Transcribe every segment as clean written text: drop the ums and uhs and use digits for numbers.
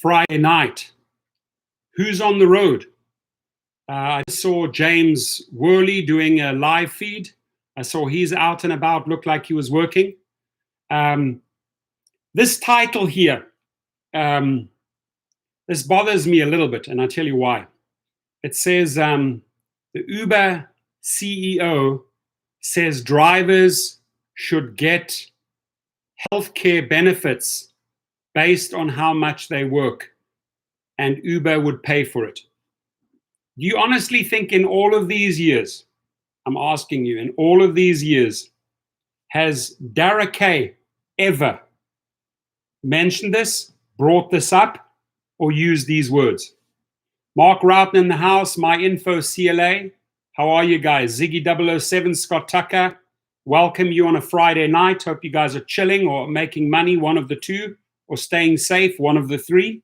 Friday night. Who's on the road? I saw James Worley doing a live feed. I saw he's out and about, looked like he was working. This title here, this bothers me a little bit, and I'll tell you why. It says, the Uber CEO says drivers should get healthcare benefits based on how much they work, and Uber would pay for it. Do you honestly think in all of these years, I'm asking you, in all of these years, has Dara K ever mentioned this, brought this up, or used these words? Mark Roughton in the house, My Info CLA. How are you guys? Ziggy 007, Scott Tucker. Welcome you on a Friday night. Hope you guys are chilling or making money, one of the two, or staying safe, one of the three.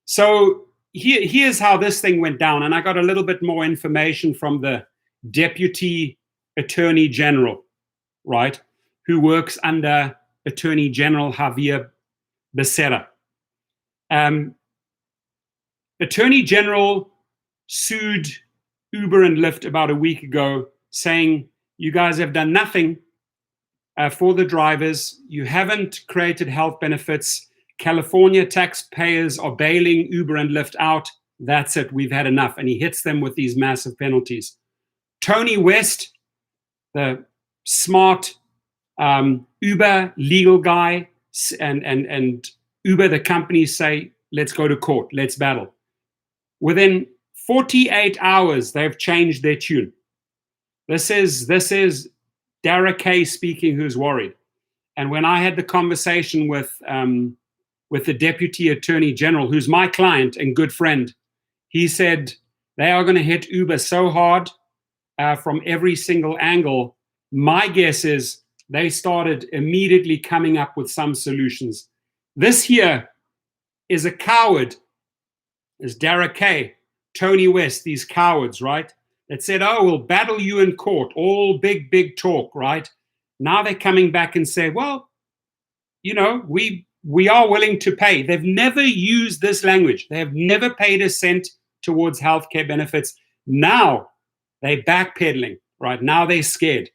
So here's how this thing went down. And I got a little bit more information from the Deputy Attorney General, right, who works under Attorney General Javier Becerra. Attorney General sued Uber and Lyft about a week ago, saying, you guys have done nothing for the drivers. You haven't created health benefits. California taxpayers are bailing Uber and Lyft out. That's it. We've had enough. And he hits them with these massive penalties. Tony West, the smart Uber legal guy, and Uber, the company, say, let's go to court. Let's battle. Within 48 hours, they've changed their tune. This is Dara K speaking, who's worried. And when I had the conversation with the Deputy Attorney General, who's my client and good friend, he said they are going to hit Uber so hard from every single angle. My guess is they started immediately coming up with some solutions. This here is a coward, is Dara K, Tony West, these cowards, right? That said, oh, we'll battle you in court, all big talk, right? Now they're coming back and say, well, you know, we are willing to pay. They've never used this language. They have never paid a cent towards healthcare benefits. Now they're backpedaling, right? Now they're scared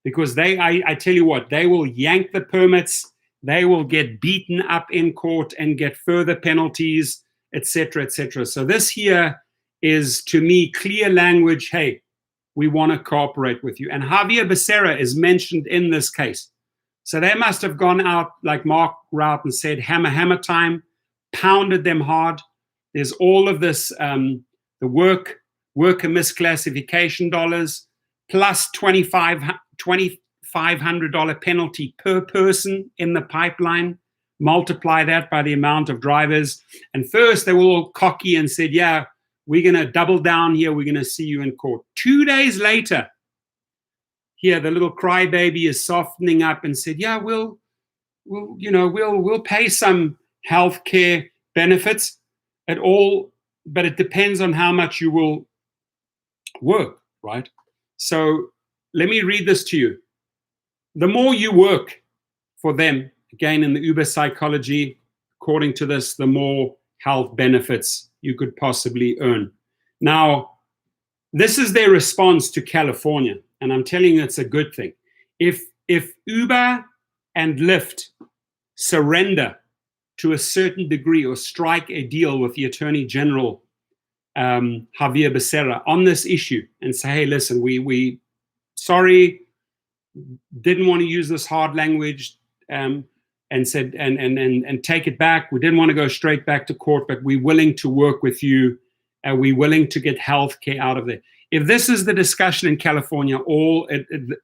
because I tell you what, they will yank the permits. They will get beaten up in court and get further penalties, etc., etc. So this here is, to me, clear language. Hey, we want to cooperate with you. And Javier Becerra is mentioned in this case. So they must have gone out, like Mark Roughton said, hammer time, pounded them hard. There's all of this, the worker misclassification dollars, plus $2,500 penalty per person in the pipeline. Multiply that by the amount of drivers. And first they were all cocky and said, yeah, we're going to double down here. We're going to see you in court. 2 days later, here the little crybaby is softening up and said, yeah, we'll pay some health care benefits at all, but it depends on how much you will work, right? So let me read this to you. The more you work for them, again, in the Uber psychology, according to this, the more health benefits you could possibly earn. Now, this is their response to California, and I'm telling you it's a good thing. If Uber and Lyft surrender to a certain degree or strike a deal with the Attorney General, Javier Becerra, on this issue and say, hey, listen, we sorry, didn't want to use this hard language, and said, and take it back. We didn't want to go straight back to court, but we're willing to work with you. We're willing to get health care out of there. If this is the discussion in California,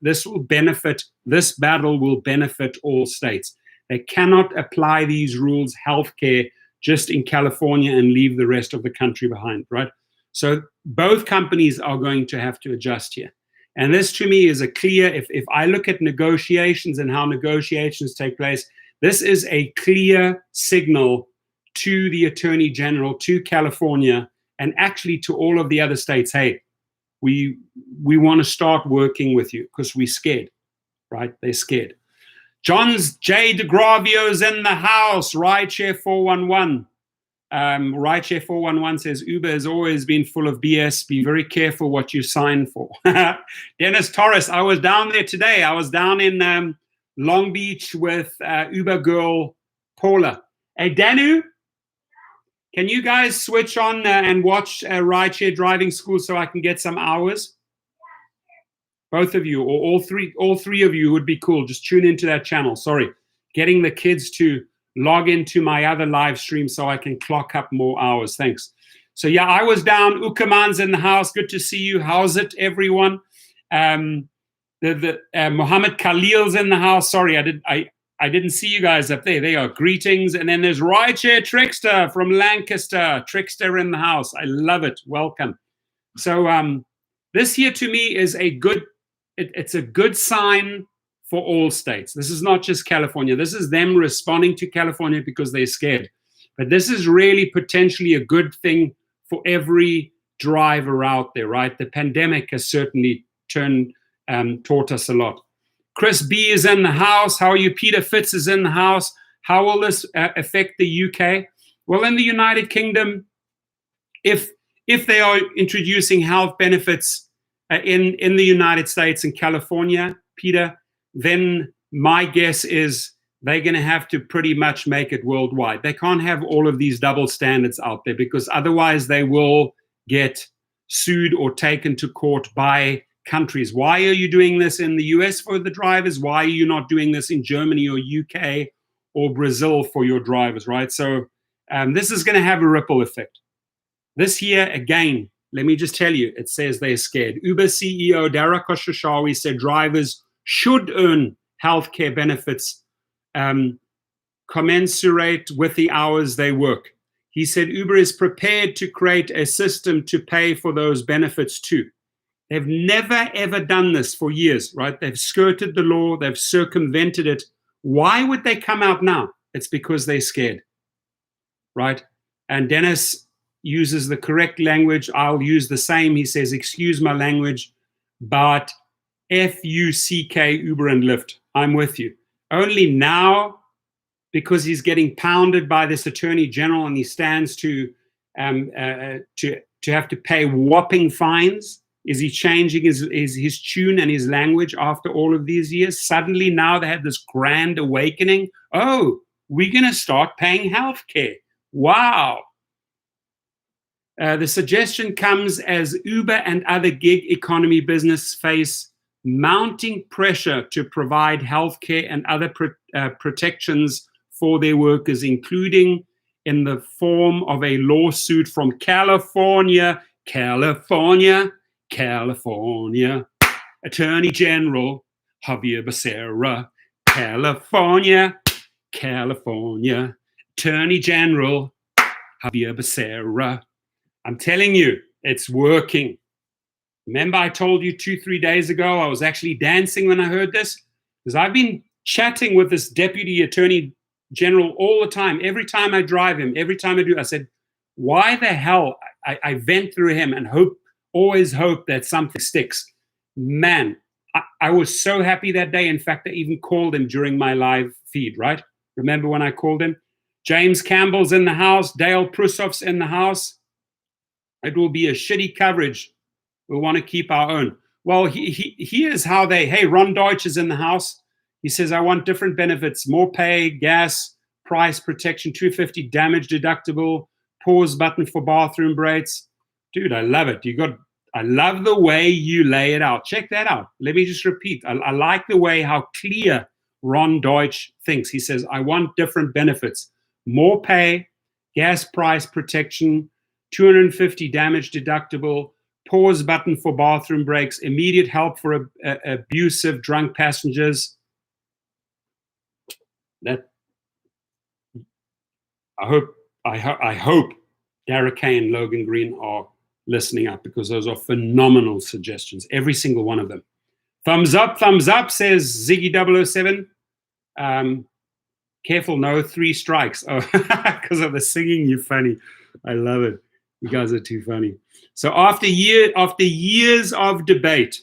this will benefit, this battle will benefit all states. They cannot apply these rules, health care, just in California and leave the rest of the country behind, right? So both companies are going to have to adjust here. And this to me is a clear, if I look at negotiations and how negotiations take place, this is a clear signal to the Attorney General, to California, and actually to all of the other states, hey, we want to start working with you because we're scared, right? They're scared. John's J. DeGravio's in the house. Rideshare 411. Rideshare 411 says Uber has always been full of BS. Be very careful what you sign for. Dennis Torres, I was down there today. I was down in Long Beach with Uber girl Paula. Hey, Danu, can you guys switch on and watch Rideshare Driving School so I can get some hours? Both of you, or all three of you would be cool. Just tune into that channel. Sorry, getting the kids to log into my other live stream so I can clock up more hours. Thanks. So yeah, I was down. Ukaman's in the house. Good to see you. How's it, everyone? Mohammed Khalil's in the house. Sorry, I didn't see you guys up there. They are greetings. And then there's Rideshare Trickster from Lancaster. Trickster in the house. I love it. Welcome. So this here to me is a good. It's a good sign for all states. This is not just California. This is them responding to California because they're scared. But this is really potentially a good thing for every driver out there, right? The pandemic has certainly taught us a lot. Chris B is in the house. How are you? Peter Fitz is in the house. How will this affect the UK? Well, in the United Kingdom, if they are introducing health benefits in the United States and California, Peter, then my guess is they're going to have to pretty much make it worldwide. They can't have all of these double standards out there because otherwise they will get sued or taken to court by countries. Why are you doing this in the US for the drivers? Why are you not doing this in Germany or UK or Brazil for your drivers, right? So this is going to have a ripple effect. This year, again, let me just tell you, it says they're scared. Uber CEO Dara Khosrowshahi said drivers should earn healthcare benefits commensurate with the hours they work. He said Uber is prepared to create a system to pay for those benefits too. They've never, ever done this for years, right? They've skirted the law. They've circumvented it. Why would they come out now? It's because they're scared, right? And Dennis uses the correct language. I'll use the same. He says, excuse my language, but F-U-C-K, Uber and Lyft. I'm with you. Only now, because he's getting pounded by this attorney general and he stands to have to pay whopping fines, is he changing his tune and his language after all of these years? Suddenly now they had this grand awakening. Oh, we're going to start paying health care. Wow. The suggestion comes as Uber and other gig economy business face mounting pressure to provide healthcare and other protections for their workers, including in the form of a lawsuit from California, Attorney General Javier Becerra, California, Attorney General Javier Becerra. I'm telling you, it's working. Remember I told you 2-3 days ago, I was actually dancing when I heard this? Because I've been chatting with this Deputy Attorney General all the time. Every time I drive him, every time I do, I said, why the hell? I vent through him and always hope that something sticks. Man, I was so happy that day. In fact, I even called him during my live feed, right? Remember when I called him? James Campbell's in the house. Dale Prusov's in the house. It will be a shitty coverage. We'll want to keep our own. Well, here's how hey, Ron Deutsch is in the house. He says, I want different benefits, more pay, gas, price protection, $250 damage deductible, pause button for bathroom breaks. Dude, I love it. I love the way you lay it out. Check that out. Let me just repeat. I like the way how clear Ron Deutsch thinks. He says, I want different benefits, more pay, gas price protection, $250 damage deductible, pause button for bathroom breaks, immediate help for abusive drunk passengers. That I hope Dara Kay and Logan Green are listening up, because those are phenomenal suggestions, every single one of them. Thumbs up, says Ziggy007. Careful, no 3 strikes. Oh, because of the singing, you're funny. I love it. You guys are too funny. So after years of debate,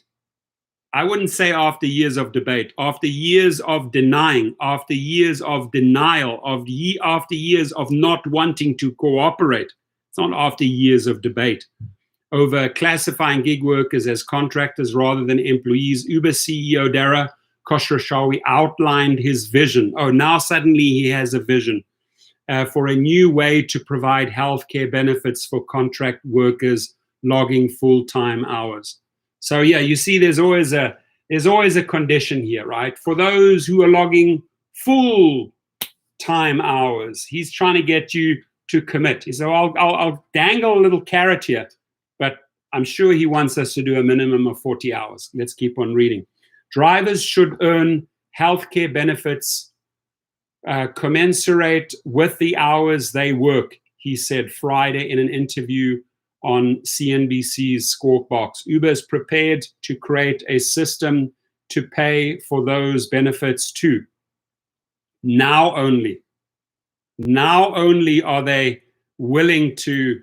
I wouldn't say after years of debate, after years of denying, after years of denial, after years of not wanting to cooperate. It's not after years of debate over classifying gig workers as contractors rather than employees. Uber CEO Dara Khosrowshahi outlined his vision. Oh, now suddenly he has a vision for a new way to provide healthcare benefits for contract workers logging full-time hours. So yeah, you see, there's always a condition here, right? For those who are logging full-time hours, he's trying to get you to commit. So I'll dangle a little carrot here, but I'm sure he wants us to do a minimum of 40 hours. Let's keep on reading. Drivers should earn healthcare benefits commensurate with the hours they work, he said Friday in an interview on CNBC's Squawk Box. Uber is prepared to create a system to pay for those benefits too. Now only are they willing to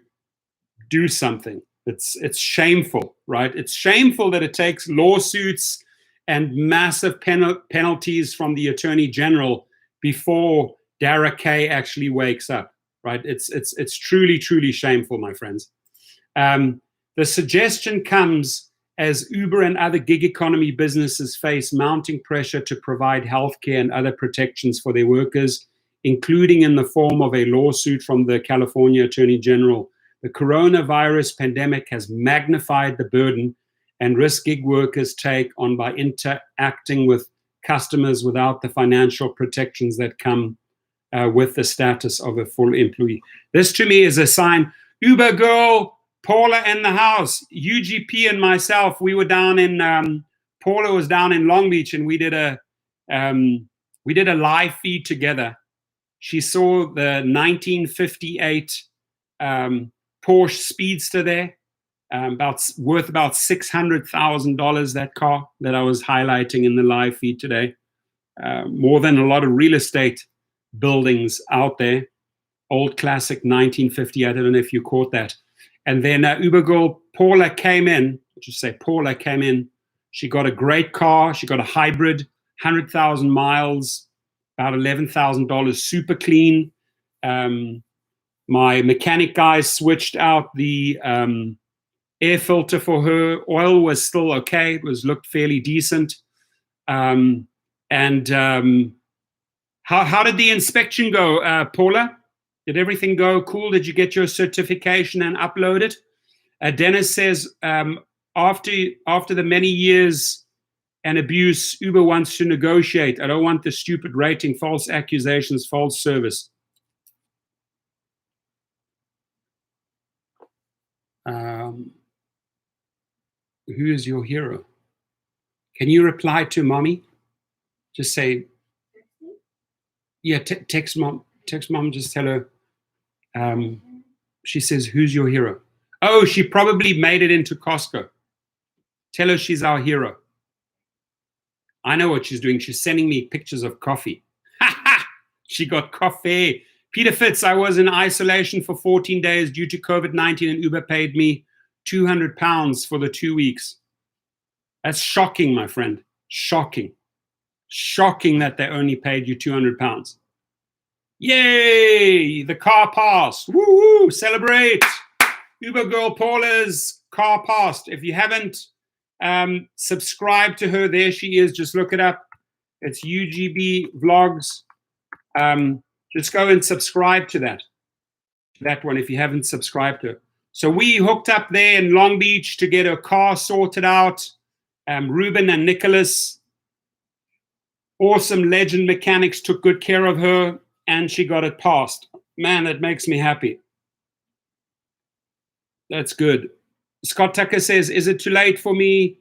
do something. It's shameful, right? It's shameful that it takes lawsuits and massive penalties from the Attorney General before Dara K actually wakes up, right? It's truly, truly shameful, my friends. The suggestion comes as Uber and other gig economy businesses face mounting pressure to provide healthcare and other protections for their workers, including in the form of a lawsuit from the California Attorney General. The coronavirus pandemic has magnified the burden and risk gig workers take on by interacting with customers without the financial protections that come with the status of a full employee. This to me is a sign. Uber girl, Paula in the house, UGP and myself, we were down in, Paula was down in Long Beach, and we did a live feed together. She saw the 1958 Porsche Speedster there, worth about $600,000, that car that I was highlighting in the live feed today. More than a lot of real estate buildings out there. Old classic 1950, I don't know if you caught that. And then Uber girl Paula came in, she got a great car, she got a hybrid, 100,000 miles, about $11,000, super clean. My mechanic guys switched out the air filter for her. Oil was still okay, looked fairly decent. How did the inspection go, Paula? Did everything go cool? Did you get your certification and upload it? Dennis says, after the many years and abuse, Uber wants to negotiate. I don't want the stupid rating, false accusations, false service. Who is your hero? Can you reply to mommy? Just say, yeah, text mom, just tell her. She says, who's your hero? Oh, she probably made it into Costco. Tell her she's our hero. I know what she's doing. She's sending me pictures of coffee. She got coffee. Peter Fitz, I was in isolation for 14 days due to COVID-19, and Uber paid me £200 for the 2 weeks. That's shocking, my friend. Shocking. Shocking that they only paid you £200. Yay! The car passed. Woo-woo! Celebrate! Uber girl Paula's car passed. If you haven't subscribed to her, there she is. Just look it up. It's UGB Vlogs. Just go and subscribe to that one if you haven't subscribed to her. So we hooked up there in Long Beach to get her car sorted out. Ruben and Nicholas, awesome legend mechanics, took good care of her, and she got it passed. Man, that makes me happy. That's good. Scott Tucker says, is it too late for me?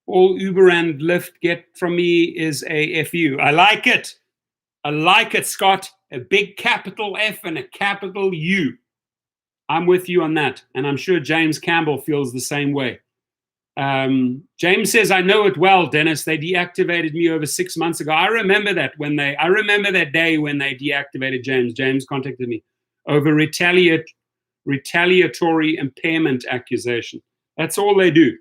All Uber and Lyft get from me is a FU. I like it. I like it, Scott. A big capital F and a capital U. I'm with you on that. And I'm sure James Campbell feels the same way. James says, I know it well, Dennis. They deactivated me over 6 months ago. I remember that day when they deactivated James. James contacted me over retaliatory impairment accusation. That's all they do.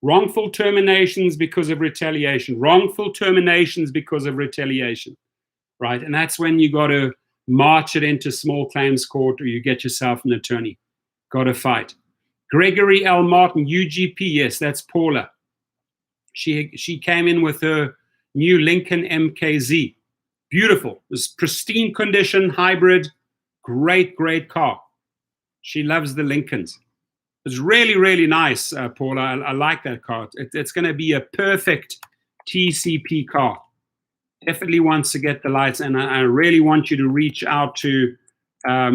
Wrongful terminations because of retaliation. Wrongful terminations because of retaliation, right? And that's when you got to march it into small claims court, or you get yourself an attorney. Got to fight. Gregory L. Martin, UGP. Yes, that's Paula. She came in with her new Lincoln MKZ. Beautiful. It was pristine condition, hybrid. Great, great car. She loves the Lincolns. It's really, really nice, Paula. I like that car. It's going to be a perfect TCP car. Definitely wants to get the lights, and I really want you to reach out to I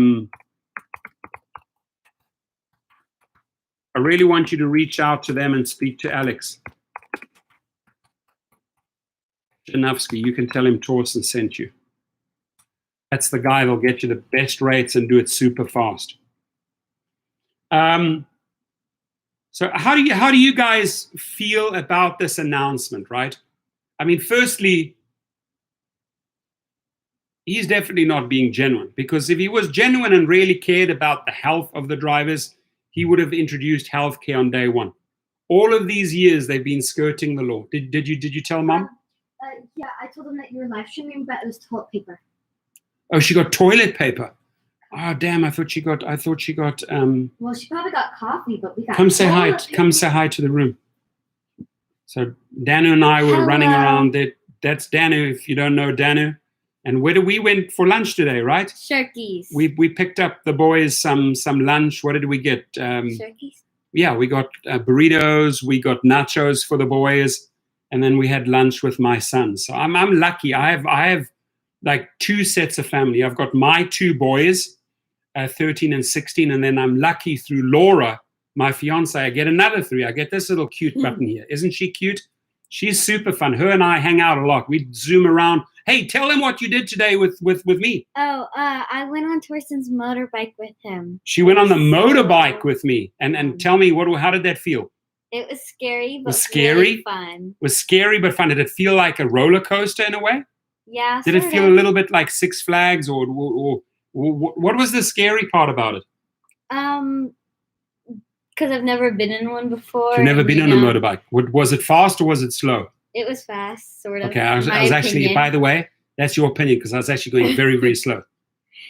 really want you to reach out to them and speak to Alex Janowski. You can tell him Torsten sent you. That's the guy that'll get you the best rates and do it super fast. So how do you guys feel about this announcement, right? I mean, firstly, he's definitely not being genuine, because if he was genuine and really cared about the health of the drivers, he would have introduced healthcare on day one. All of these years they've been skirting the law. Did you tell Mom? Yeah, I told him that you were live streaming, but it was toilet paper. Oh, she got toilet paper. Oh damn! I thought she got. Well, she probably got coffee, but we got. Come say hi. Come say hi to the room. So Danu and I were running around. That's Danu. If you don't know Danu. And where did we went for lunch today, right? Shirkies. We picked up the boys some lunch. What did we get? Shirkies. Yeah, we got burritos. We got nachos for the boys, and then we had lunch with my son. So I'm lucky. I have like 2 sets of family. I've got my 2 boys, 13 and 16, and then I'm lucky through Laura, my fiance. I get another 3. I get this little cute button here. Isn't she cute? She's super fun. Her and I hang out a lot. We zoom around. Hey, tell him what you did today with me. Oh, I went on Torsten's motorbike with him. She went on the motorbike with me. And tell me, how did that feel? It was scary, but scary? Really fun. Was scary, but fun. Did it feel like a roller coaster in a way? Yeah. Did it feel a little bit like Six Flags, or what was the scary part about it? Because I've never been in one before. You've never been on a motorbike. Was it fast or was it slow? It was fast, sort of. Okay, I was actually, by the way, that's your opinion, because I was actually going very, very slow.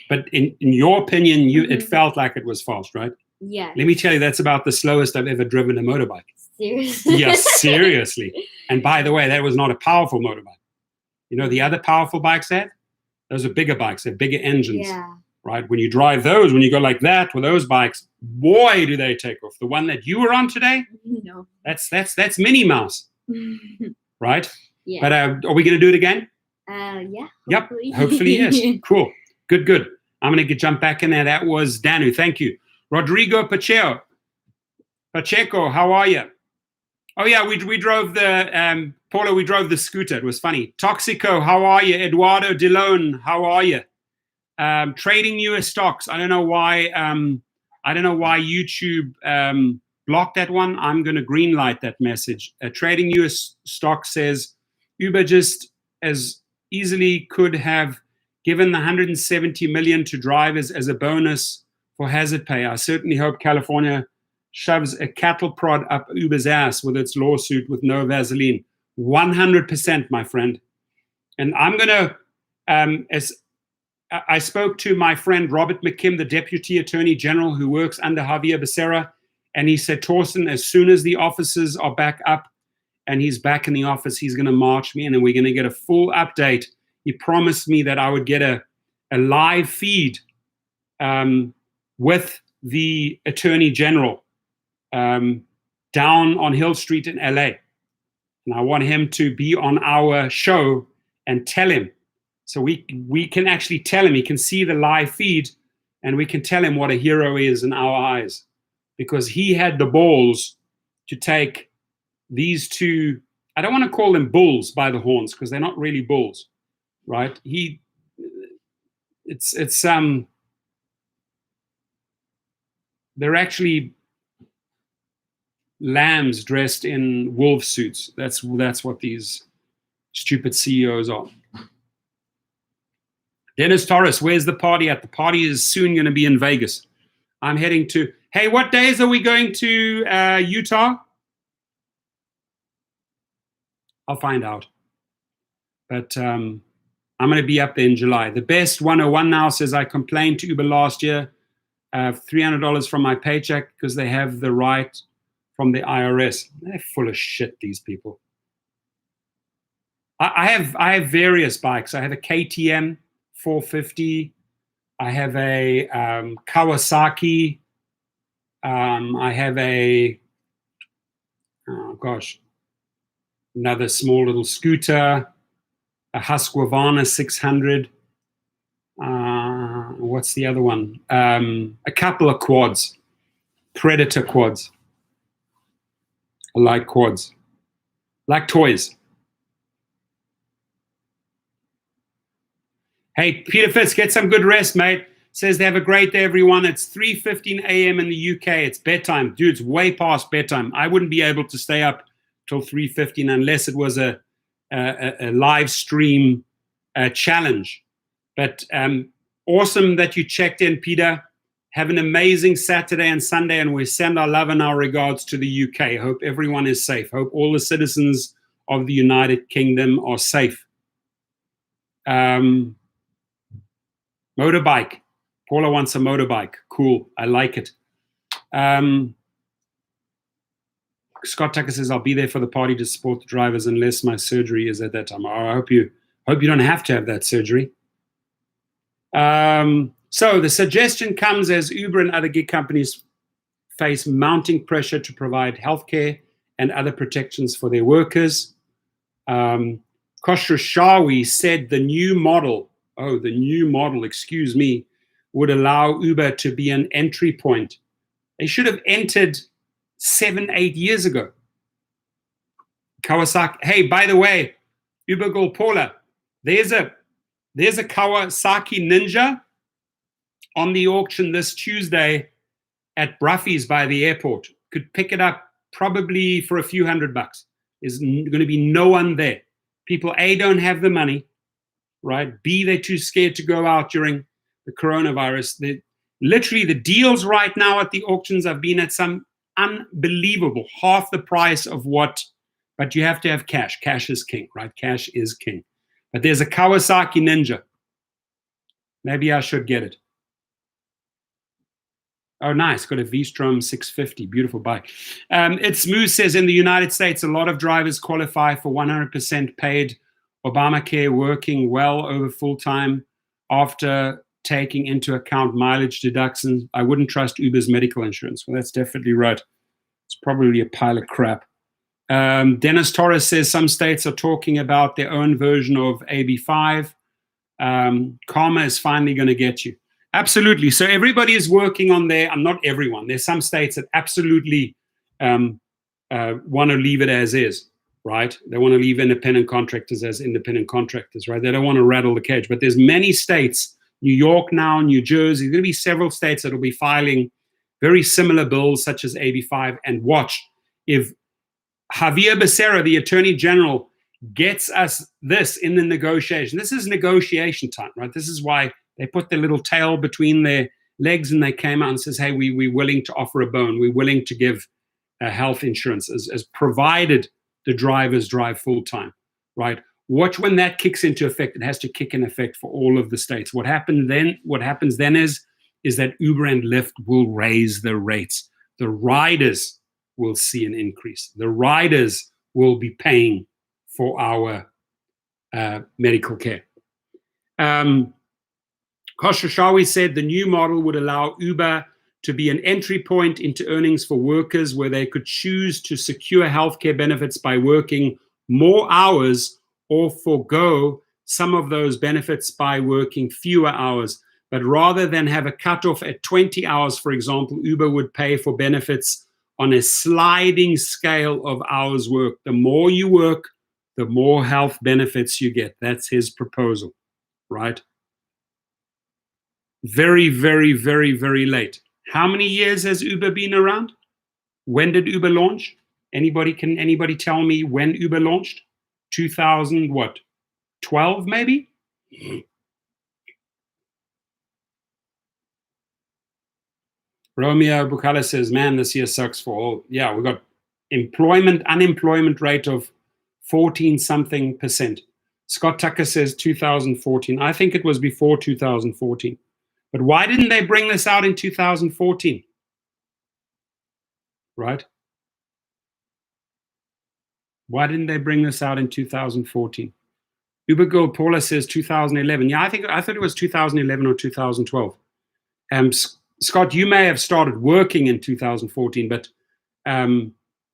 But in your opinion, it felt like it was fast, right? Yeah. Let me tell you, that's about the slowest I've ever driven a motorbike. Seriously? Yes, seriously. And by the way, that was not a powerful motorbike. You know, the other powerful bikes those are bigger bikes, they're bigger engines. Yeah. Right? When you drive those, when you go like that with those bikes, boy, do they take off. The one that you were on today, no. That's Minnie Mouse. Right? Yeah. But are we going to do it again? Yeah. Hopefully. Yep. Hopefully, yes. Cool. Good. I'm going to jump back in there. That was Danu. Thank you. Rodrigo Pacheco, how are you? Oh yeah, we drove the Paula. We drove the scooter. It was funny. Toxico, how are you? Eduardo Delone, how are you? Trading US stocks. I don't know why YouTube blocked that one. I'm going to green light that message. Trading US stocks says Uber just as easily could have given the 170 million to drivers as a bonus for hazard pay. I certainly hope California shoves a cattle prod up Uber's ass with its lawsuit with no Vaseline. 100%, my friend. And I'm going to, as I spoke to my friend Robert McKim, the Deputy Attorney General who works under Javier Becerra, and he said, Torsten, as soon as the offices are back up and he's back in the office, he's going to march me in and we're going to get a full update. He promised me that I would get a live feed with the Attorney General down on Hill Street in LA. And I want him to be on our show and tell him. So we can actually tell him, he can see the live feed, and we can tell him what a hero he is in our eyes. Because he had the balls to take these 2, I don't want to call them bulls by the horns, because they're not really bulls, right? They're actually lambs dressed in wolf suits. That's what these stupid CEOs are. Dennis Torres, where's the party at? The party is soon going to be in Vegas. I'm heading to, hey, what days are we going to Utah? I'll find out. But I'm going to be up there in July. The best 101 now says, I complained to Uber last year, $300 from my paycheck because they have the right from the IRS. They're full of shit, these people. I have various bikes. I have a KTM 450. I have a Kawasaki. I have a, oh gosh, another small little scooter, a Husqvarna 600. What's the other one? A couple of quads, Predator quads. I like quads, like toys. Hey, Peter Fitz, get some good rest, mate. Says they have a great day, everyone. It's 3:15 a.m. in the UK. It's bedtime. Dude, it's way past bedtime. I wouldn't be able to stay up till 3:15 unless it was a live stream challenge. But awesome that you checked in, Peter. Have an amazing Saturday and Sunday, and we send our love and our regards to the UK. Hope everyone is safe. Hope all the citizens of the United Kingdom are safe. Motorbike. Paula wants a motorbike. Cool. I like it. Scott Tucker says, I'll be there for the party to support the drivers unless my surgery is at that time. I hope you don't have to have that surgery. So the suggestion comes as Uber and other gig companies face mounting pressure to provide healthcare and other protections for their workers. Khosrowshahi said the new model, would allow Uber to be an entry point. They should have entered 7-8 years ago. Kawasaki. Hey, by the way, Uber girl Paula, there's a Kawasaki Ninja on the auction this Tuesday at Bruffy's by the airport. Could pick it up probably for a few $100. There's going to be no one there. People, A, don't have the money, right? B, they're too scared to go out during the coronavirus. Literally, the deals right now at the auctions have been at some unbelievable, half the price of what, but you have to have cash. Cash is king, right? Cash is king. But there's a Kawasaki Ninja. Maybe I should get it. Oh, nice. Got a V-Strom 650. Beautiful bike. It's Smooth says, in the United States, a lot of drivers qualify for 100% paid Obamacare, working well over full-time after taking into account mileage deductions. I wouldn't trust Uber's medical insurance. Well, that's definitely right. It's probably a pile of crap. Dennis Torres says some states are talking about their own version of AB5. Karma is finally going to get you. Absolutely. So everybody is working on their, not everyone. There's some states that absolutely want to leave it as is, right? They want to leave independent contractors as independent contractors, right? They don't want to rattle the cage. But there's many states, New York now, New Jersey, there's going to be several states that will be filing very similar bills such as AB5. And watch, if Javier Becerra, the Attorney General, gets us this in the negotiation. This is negotiation time, right? This is why they put their little tail between their legs and they came out and says, hey, we're willing to offer a bone. We're willing to give health insurance as provided the drivers drive full time, right? Watch when that kicks into effect. It has to kick in effect for all of the states. What happens then is that Uber and Lyft will raise the rates. The riders will see an increase. The riders will be paying for our medical care. Khosrowshahi said the new model would allow Uber to be an entry point into earnings for workers where they could choose to secure healthcare benefits by working more hours or forego some of those benefits by working fewer hours. But rather than have a cutoff at 20 hours, for example, Uber would pay for benefits on a sliding scale of hours worked. The more you work, the more health benefits you get. That's his proposal, right? Very, very, very, very late. How many years has Uber been around? When did Uber launch? Anybody tell me when Uber launched? 2000 what? 12 maybe? Romeo Bucala says, man, this year sucks for all. Yeah, we got unemployment rate of 14 something percent. Scott Tucker says 2014. I think it was before 2014. But why didn't they bring this out in 2014? Right? Why didn't they bring this out in 2014? Uber Girl Paula says 2011. Yeah, I thought it was 2011 or 2012. Scott, you may have started working in 2014, but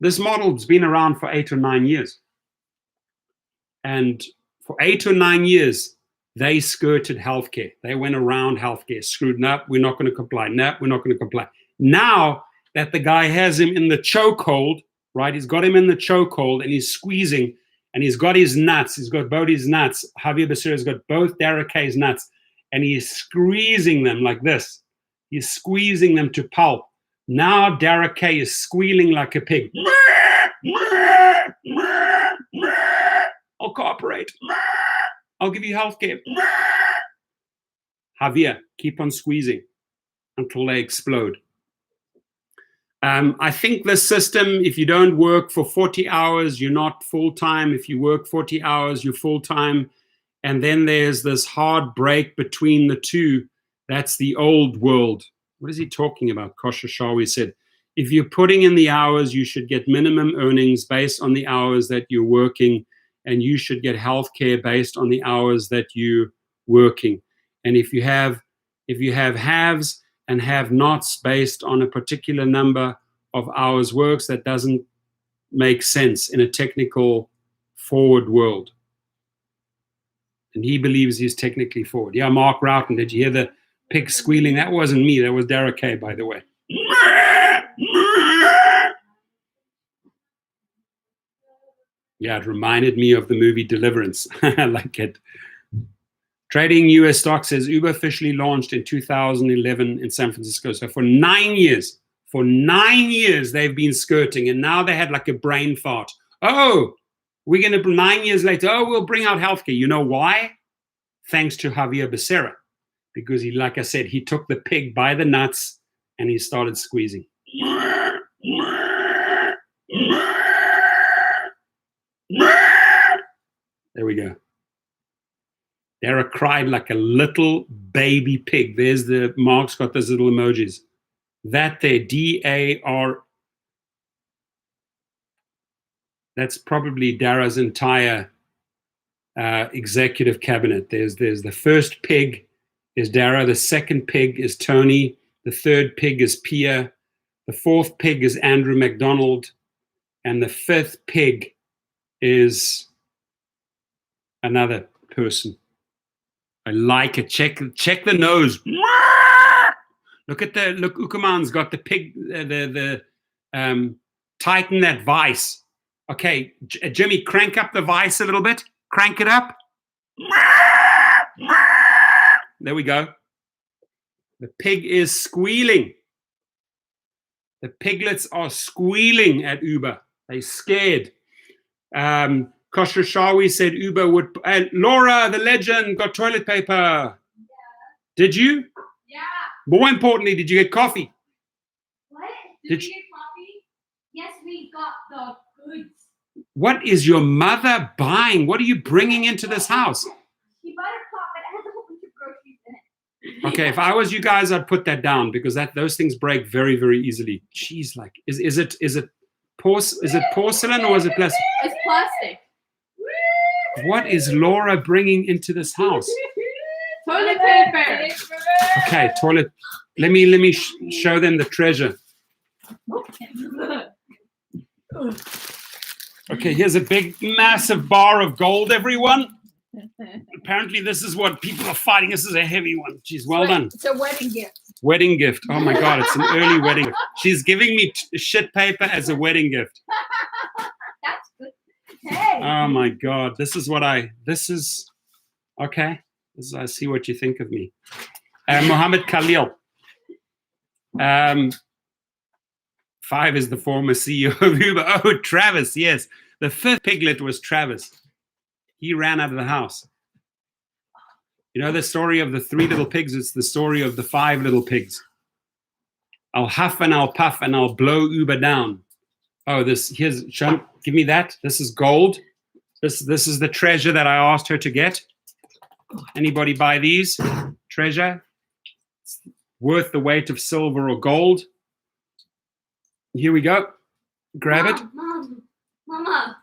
this model's been around for 8 or 9 years. And for 8 or 9 years, they skirted healthcare. They went around healthcare, screwed up. We're not going to comply. No, we're not going to comply. Now that the guy has him in the chokehold, right? He's got him in the chokehold and he's squeezing and he's got his nuts. He's got both his nuts. Javier Becerra's got both Derek K's nuts and he's squeezing them like this. He's squeezing them to pulp. Now Derek K is squealing like a pig. I'll cooperate. I'll give you healthcare. Javier, keep on squeezing until they explode. I think this system, if you don't work for 40 hours, you're not full-time. If you work 40 hours, you're full-time. And then there's this hard break between the two. That's the old world. What is he talking about? Kosher Shawi said, if you're putting in the hours, you should get minimum earnings based on the hours that you're working, and you should get health care based on the hours that you're working. And if you have haves and have-nots based on a particular number of hours works, that doesn't make sense in a technical forward world. And he believes he's technically forward. Yeah, Mark Roughton, did you hear the pig squealing? That wasn't me. That was Derek K, by the way. Yeah, it reminded me of the movie Deliverance. I like it. Trading US stock says Uber officially launched in 2011 in San Francisco. So for 9 years, they've been skirting, and now they had like a brain fart. Oh, we're going to, 9 years later, we'll bring out healthcare. You know why? Thanks to Javier Becerra. Because he, like I said, he took the pig by the nuts and he started squeezing. There we go. Derek cried like a little baby pig. There's the, Mark's got those little emojis. That there, D-A-R. That's probably Dara's entire executive cabinet. There's the first pig is Dara. The second pig is Tony. The third pig is Pia. The fourth pig is Andrew McDonald. And the fifth pig is another person. I like it. Check the nose. Look, Ukaman's got the pig, tighten that vice. Okay, Jimmy, crank up the vice a little bit. Crank it up. There we go. The pig is squealing. The piglets are squealing at Uber. They're scared. Kosher Shawi said Uber would... Laura, the legend, got toilet paper. Yeah. Did you? Yeah. More importantly, did you get coffee? What? Did you get coffee? Yes, we got the goods. What is your mother buying? What are you bringing into this house? She bought a pot, but it has a whole bunch of groceries in it. Okay, if I was you guys, I'd put that down because those things break very, very easily. Jeez, like, is it porcelain or is it plastic? It's plastic. What is Laura bringing into this house? Toilet paper. Okay, toilet. Let me show them the treasure. Okay, here's a big, massive bar of gold, everyone. Apparently, this is what people are fighting. This is a heavy one. Jeez, well done. It's a wedding gift. Wedding gift. Oh my God, it's an early wedding gift. She's giving me shit paper as a wedding gift. That's good. Hey. Oh my God, this is okay. I see what you think of me. Mohammed Khalil. 5 is the former CEO of Uber. Oh, Travis, yes. The fifth piglet was Travis. He ran out of the house. You know the story of the 3 little pigs? It's the story of the 5 little pigs. I'll huff and I'll puff and I'll blow Uber down. Oh, give me that. This is gold. This is the treasure that I asked her to get. Anybody buy these? Treasure. It's worth the weight of silver or gold. Here we go. Grab it. Mama.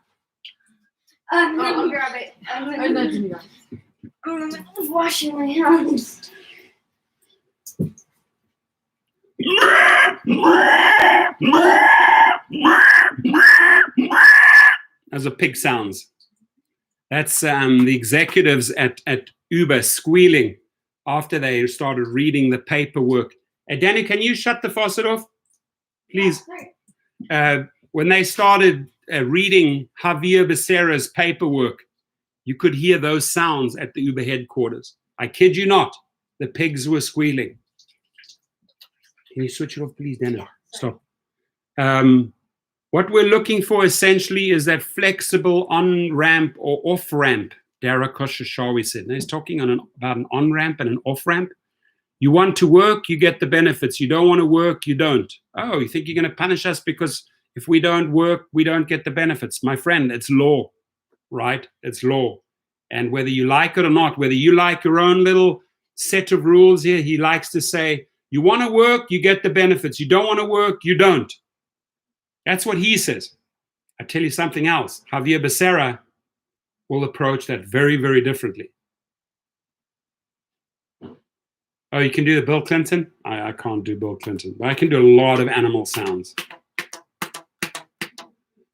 Let me grab it. I'm washing my hands. Those are pig sounds. That's the executives at Uber squealing after they started reading the paperwork. Hey, Danny, can you shut the faucet off, please? When they started reading Javier Becerra's paperwork, you could hear those sounds at the Uber headquarters. I kid you not. The pigs were squealing. Can you switch it off, please, Danny? Stop. What we're looking for essentially is that flexible on-ramp or off-ramp, Dara Koshashawi said. Now he's talking about an on-ramp and an off-ramp. You want to work, you get the benefits. You don't want to work, you don't. Oh, you think you're going to punish us because if we don't work, we don't get the benefits? My friend, it's law, right? It's law. And whether you like it or not, whether you like your own little set of rules here, he likes to say, you want to work, you get the benefits. You don't want to work, you don't. That's what he says. I tell you something else. Javier Becerra will approach that very, very differently. Oh, you can do the Bill Clinton? I can't do Bill Clinton, but I can do a lot of animal sounds.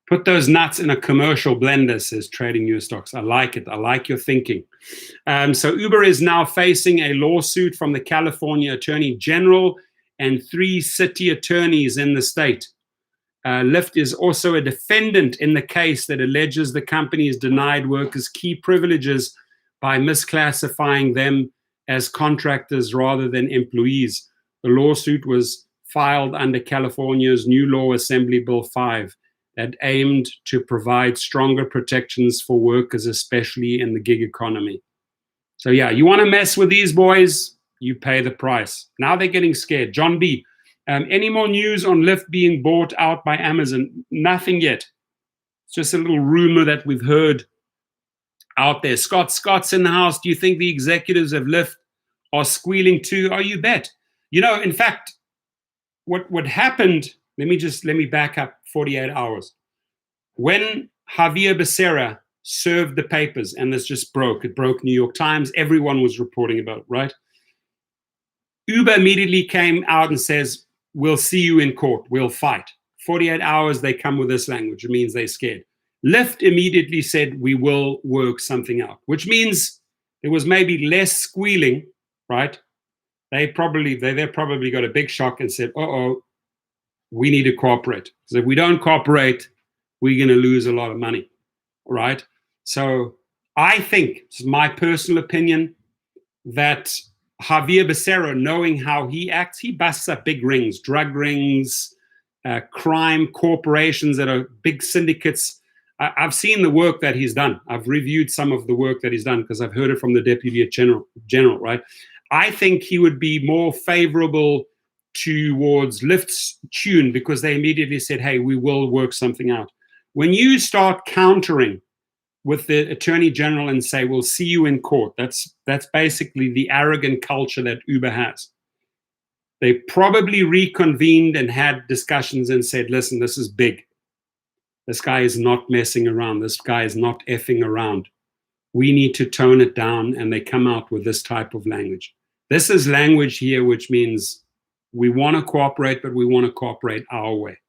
Put those nuts in a commercial blender, says Trading US Stocks. I like it. I like your thinking. So Uber is now facing a lawsuit from the California Attorney General and 3 city attorneys in the state. Lyft is also a defendant in the case that alleges the company has denied workers key privileges by misclassifying them as contractors rather than employees. The lawsuit was filed under California's new law, Assembly Bill 5, that aimed to provide stronger protections for workers, especially in the gig economy. So yeah, you want to mess with these boys, you pay the price. Now they're getting scared. John B., any more news on Lyft being bought out by Amazon? Nothing yet. It's just a little rumor that we've heard out there. Scott's in the house. Do you think the executives of Lyft are squealing too? Oh, you bet. You know, in fact, what happened, let me back up 48 hours. When Javier Becerra served the papers, and this just broke, it broke New York Times, everyone was reporting about it, right? Uber immediately came out and says, we'll see you in court, we'll fight. 48 hours, they come with this language. It means they're scared. Lyft immediately said, we will work something out, which means there was maybe less squealing, right? They probably got a big shock and said, uh-oh, we need to cooperate. Because if we don't cooperate, we're going to lose a lot of money, right? So I think, this is my personal opinion, that Javier Becerra, knowing how he acts, he busts up big rings, drug rings, crime corporations that are big syndicates. I've seen the work that he's done. I've reviewed some of the work that he's done because I've heard it from the Deputy General, right? I think he would be more favorable towards Lyft's tune because they immediately said, hey, we will work something out. When you start countering with the Attorney General and say, we'll see you in court, that's basically the arrogant culture that Uber has. They probably reconvened and had discussions and said, listen, this is big. This guy is not messing around. This guy is not effing around. We need to tone it down, and they come out with this type of language. This is language here which means we want to cooperate, but we want to cooperate our way,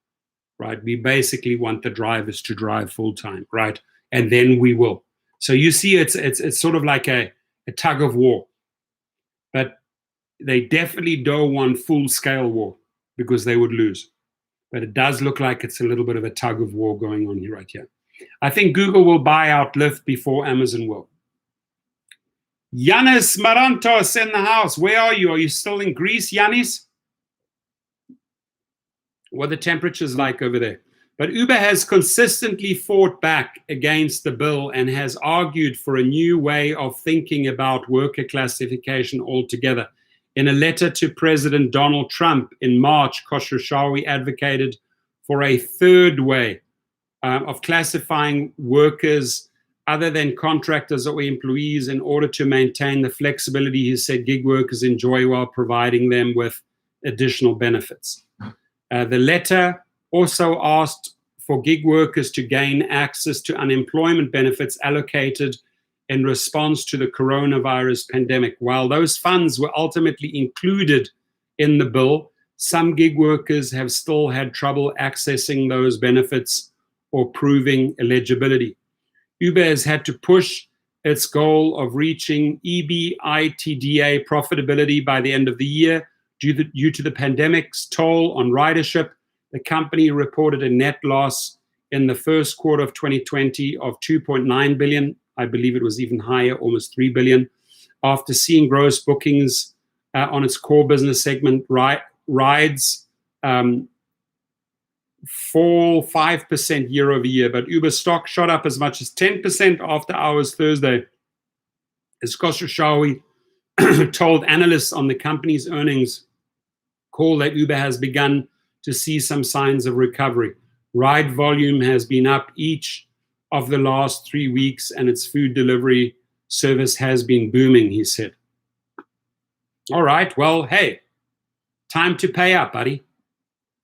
right? We basically want the drivers to drive full-time, right? And then we will. So you see, it's sort of like a tug of war. But they definitely don't want full-scale war because they would lose. But it does look like it's a little bit of a tug of war going on here, right here. I think Google will buy out Lyft before Amazon will. Yanis Marantos in the house. Where are you? Are you still in Greece, Yanis? What are the temperatures like over there? But Uber has consistently fought back against the bill and has argued for a new way of thinking about worker classification altogether. In a letter to President Donald Trump in March, Khosrowshahi advocated for a third way of classifying workers other than contractors or employees in order to maintain the flexibility he said gig workers enjoy while providing them with additional benefits. The letter also asked for gig workers to gain access to unemployment benefits allocated in response to the coronavirus pandemic. While those funds were ultimately included in the bill, some gig workers have still had trouble accessing those benefits or proving eligibility. Uber has had to push its goal of reaching EBITDA profitability by the end of the year due to the pandemic's toll on ridership. The company reported a net loss in the first quarter of 2020 of 2.9 billion. I believe it was even higher, almost 3 billion, after seeing gross bookings on its core business segment rides fall 5% year over year, but Uber stock shot up as much as 10% after hours Thursday, as Khosrowshahi told analysts on the company's earnings call that Uber has begun to see some signs of recovery. Ride volume has been up each of the last 3 weeks, and its food delivery service has been booming, he said. All right, well, hey, time to pay up, buddy.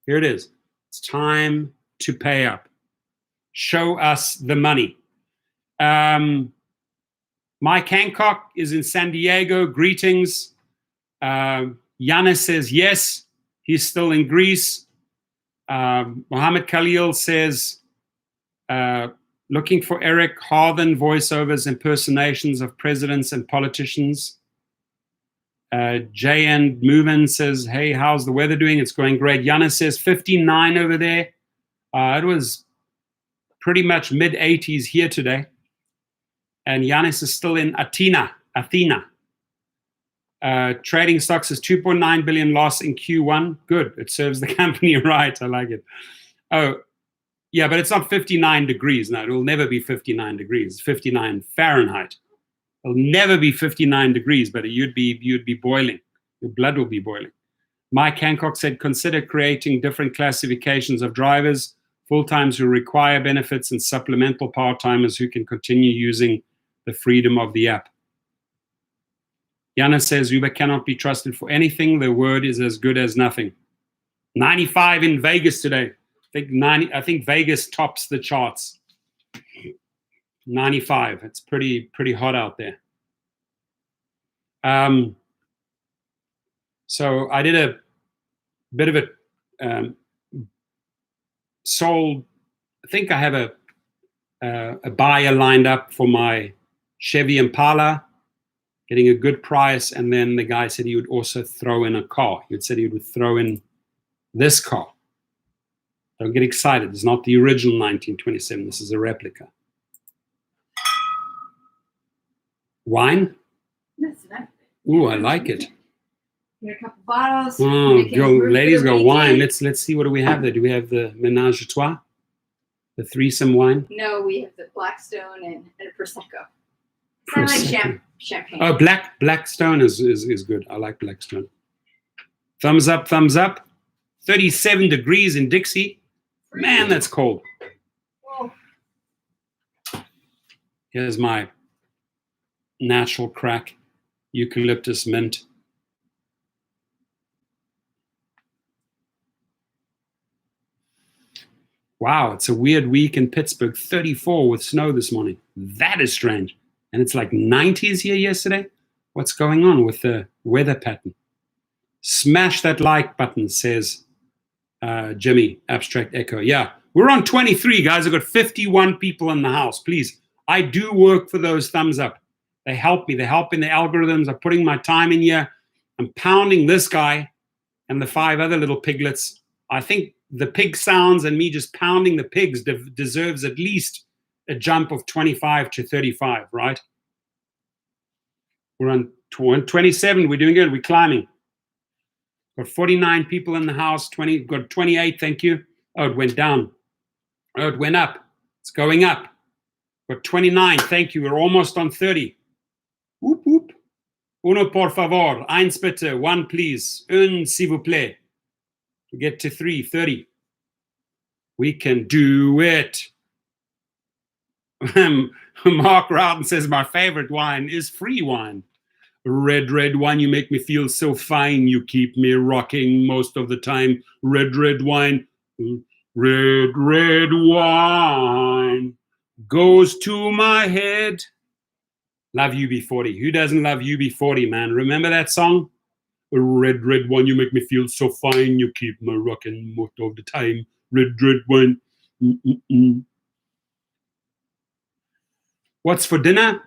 Here it is. It's time to pay up. Show us the money. Mike Hancock is in San Diego. Greetings. Yanis says yes, he's still in Greece. Mohammed Khalil says, looking for Eric Harthen voiceovers, impersonations of presidents and politicians. J.N. Movin says, hey, how's the weather doing? It's going great. Yana says 59 over there. It was pretty much mid-80s here today. And Yanis is still in Athena. Trading stocks is 2.9 billion loss in Q1. Good. It serves the company right. I like it. Oh, yeah, but it's not 59 degrees. No, it will never be 59 degrees. It's 59 Fahrenheit. It'll never be 59 degrees, but you'd be boiling. Your blood will be boiling. Mike Hancock said, consider creating different classifications of drivers, full-timers who require benefits and supplemental part-timers who can continue using the freedom of the app. Yana says, Uber cannot be trusted for anything. Their word is as good as nothing. 95 in Vegas today. I think Vegas tops the charts. 95. It's pretty hot out there. So I did a bit of a sold. I think I have a buyer lined up for my Chevy Impala, getting a good price, and then the guy said he would also throw in a car. He said he would throw in this car. Don't get excited. It's not the original 1927. This is a replica. Wine? Ooh, I like it. Get a couple bottles. Oh, ladies go wine. Let's see. What do we have there? Do we have the Ménage à Trois? The threesome wine? No, we have the Blackstone and a Prosecco. I like champagne. Oh, Blackstone is good. I like Blackstone. Thumbs up, thumbs up. 37 degrees in Dixie. Man, that's cold. Whoa. Here's my natural crack eucalyptus mint. Wow, it's a weird week in Pittsburgh. 34 with snow this morning. That is strange. And it's like 90s here yesterday. What's going on with the weather pattern? Smash that like button, says Jimmy, Abstract Echo. Yeah, we're on 23, guys. I've got 51 people in the house. Please, I do work for those thumbs up. They help me. They help in the algorithms. I'm putting my time in here. I'm pounding this guy and the 5 other little piglets. I think the pig sounds and me just pounding the pigs deserves at least a jump of 25 to 35, right? We're on 27. We're doing good. We're climbing. Got 49 people in the house. Got 28. Thank you. Oh, it went down. Oh, it went up. It's going up. Got 29. Thank you. We're almost on 30. Whoop, whoop. Uno, por favor. Eins bitte. One, please. Un, s'il vous plaît. To get to 30. We can do it. Mark Rowden says, my favorite wine is free wine. Red, red wine, you make me feel so fine. You keep me rocking most of the time. Red, red wine. Red, red wine goes to my head. Love UB40. Who doesn't love UB40, man? Remember that song? Red, red wine, you make me feel so fine. You keep me rocking most of the time. Red, red wine. Mm-mm-mm. What's for dinner?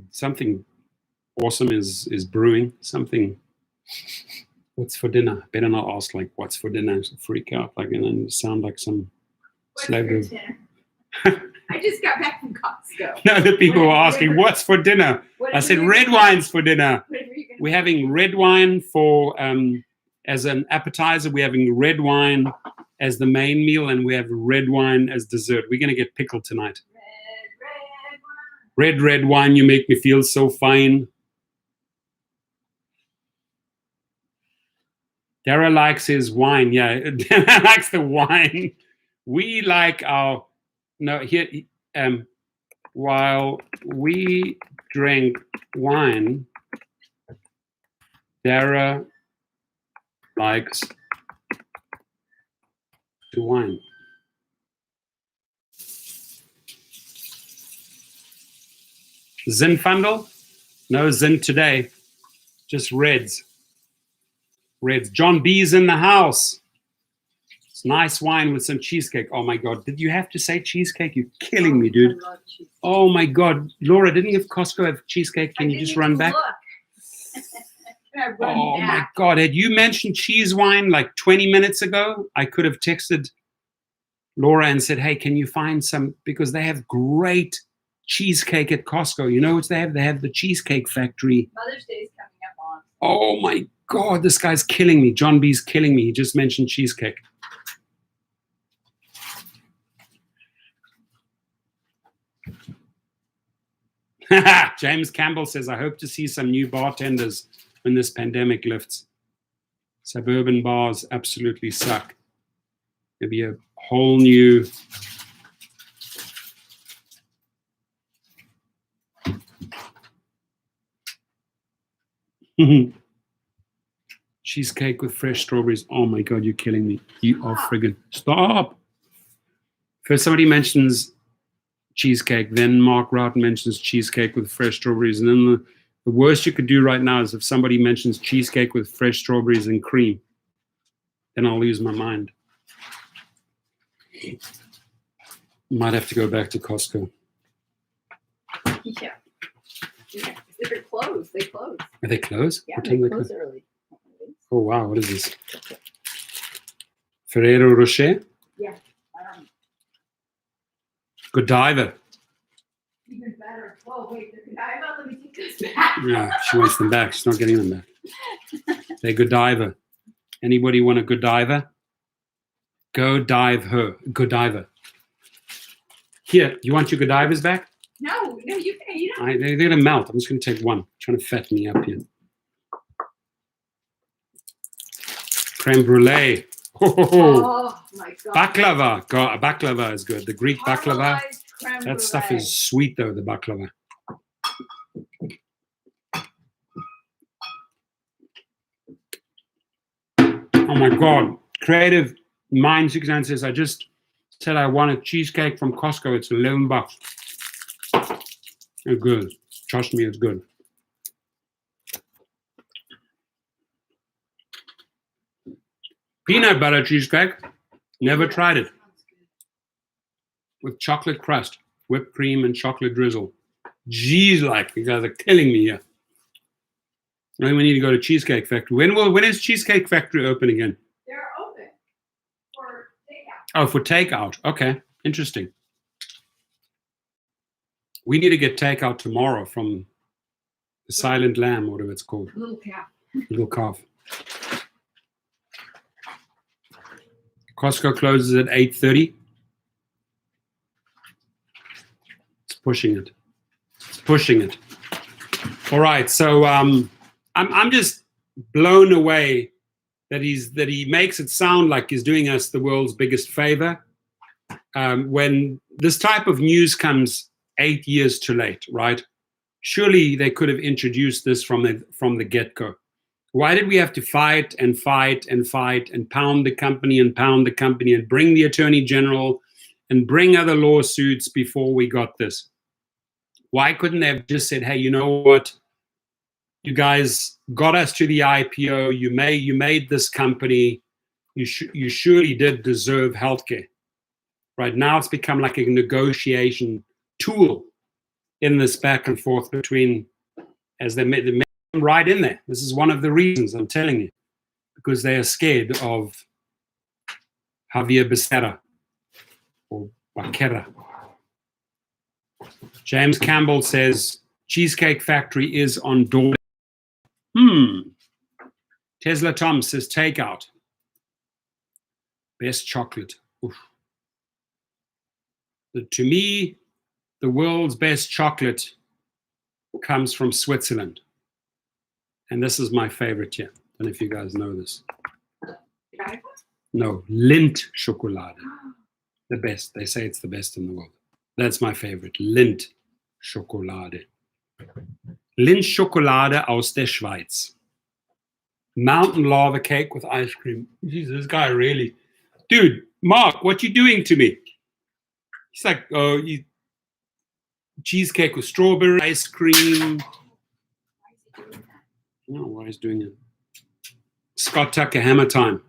Something awesome is brewing. Something. What's for dinner? Better not ask like what's for dinner. Freak out like and then sound like some slave. I just got back from Costco. No, the people were asking what's for dinner. I said red wine's for dinner. We're having red wine for as an appetizer. We're having red wine as the main meal, and we have red wine as dessert. We're gonna get pickled tonight. Red, red wine, you make me feel so fine. Dara likes his wine. Yeah, Dara likes the wine. We like our, no, here, while we drink wine, Dara likes the wine. Zinfandel? No Zin today. Just Reds. Reds. John B's in the house. It's nice wine with some cheesecake. Oh my God. Did you have to say cheesecake? You're killing me, dude. Oh my God. Laura, didn't you have Costco have cheesecake? Can you just run back? Oh my God. Had you mentioned cheese wine like 20 minutes ago, I could have texted Laura and said, hey, can you find some? Because they have great cheesecake at Costco. You know what they have? They have the Cheesecake Factory. Mother's Day is coming up on. Oh my God, this guy's killing me. John B's killing me. He just mentioned cheesecake. James Campbell says, I hope to see some new bartenders when this pandemic lifts. Suburban bars absolutely suck. There'll be a whole new cheesecake with fresh strawberries. Oh my God, you're killing me. You are friggin' stop. First somebody mentions cheesecake, then Mark Roughton mentions cheesecake with fresh strawberries, and then the worst you could do right now is if somebody mentions cheesecake with fresh strawberries and cream. Then I'll lose my mind. Might have to go back to Costco. Yeah. They're closed. They close. Are they closed? Yeah, they close early. Oh wow, what is this? Ferrero Rocher? Yeah. Godiva. Even better. Oh wait, the Godiva. Let me take this back. Yeah, she wants them back. She's not getting them back. They're Godiva. Anybody want a Godiva? Go dive her. Godiva. Here, you want your Godivas back? No, you can eat them. They're going to melt. I'm just going to take one. I'm trying to fatten me up here. Creme brulee. Oh my God. Baklava. God, baklava is good. The Greek baklava. That stuff is sweet though, the baklava. Oh my God. Creative Mind 69 says, I just said I want a cheesecake from Costco. It's $11. It's good. Trust me, it's good. Peanut butter cheesecake. Never tried it. With chocolate crust, whipped cream, and chocolate drizzle. Jeez, like, you guys are killing me here. I think we need to go to Cheesecake Factory. When is Cheesecake Factory open again? They're open for takeout. Oh, for takeout. Okay, interesting. We need to get takeout tomorrow from the Silent Lamb, or whatever it's called. Little calf. Little calf. Costco closes at 8:30. It's pushing it. It's pushing it. All right, so I'm just blown away that he makes it sound like he's doing us the world's biggest favor. when this type of news comes 8 years too late, right? Surely they could have introduced this from the get-go. Why did we have to fight and fight and fight and pound the company and bring the attorney general and bring other lawsuits before we got this? Why couldn't they have just said, hey, you know what? You guys got us to the IPO. You made this company. You surely did deserve healthcare. Right now, it's become like a negotiation tool in this back and forth between, as they made them right in there. This is one of the reasons, I'm telling you, because they are scared of Javier Becerra or Baquera. James Campbell says Cheesecake Factory is on door. Tesla Tom says takeout. Best chocolate. Oof. To me, the world's best chocolate comes from Switzerland. And this is my favorite here. I don't know if you guys know this. No, Lindt Schokolade. The best. They say it's the best in the world. That's my favorite. Lindt Schokolade. Lindt Schokolade aus der Schweiz. Mountain lava cake with ice cream. Jesus, this guy really. Dude, Mark, what you doing to me? He's like, oh, cheesecake with strawberry ice cream. I don't know why he's doing it. Scott Tucker, hammer time.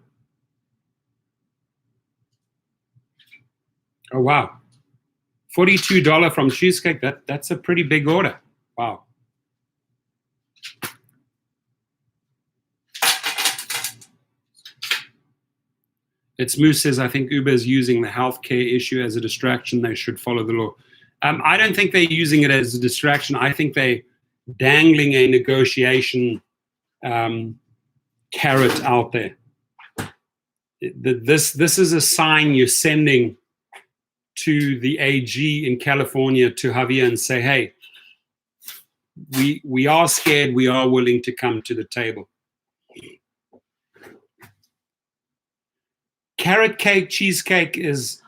Oh, wow. $42 from Cheesecake. That's a pretty big order. Wow. It's Moose says, I think Uber is using the healthcare issue as a distraction. They should follow the law. I don't think they're using it as a distraction. I think they're dangling a negotiation carrot out there. This is a sign you're sending to the AG in California, to Javier, and say, hey, we are scared. We are willing to come to the table. Carrot cake, cheesecake is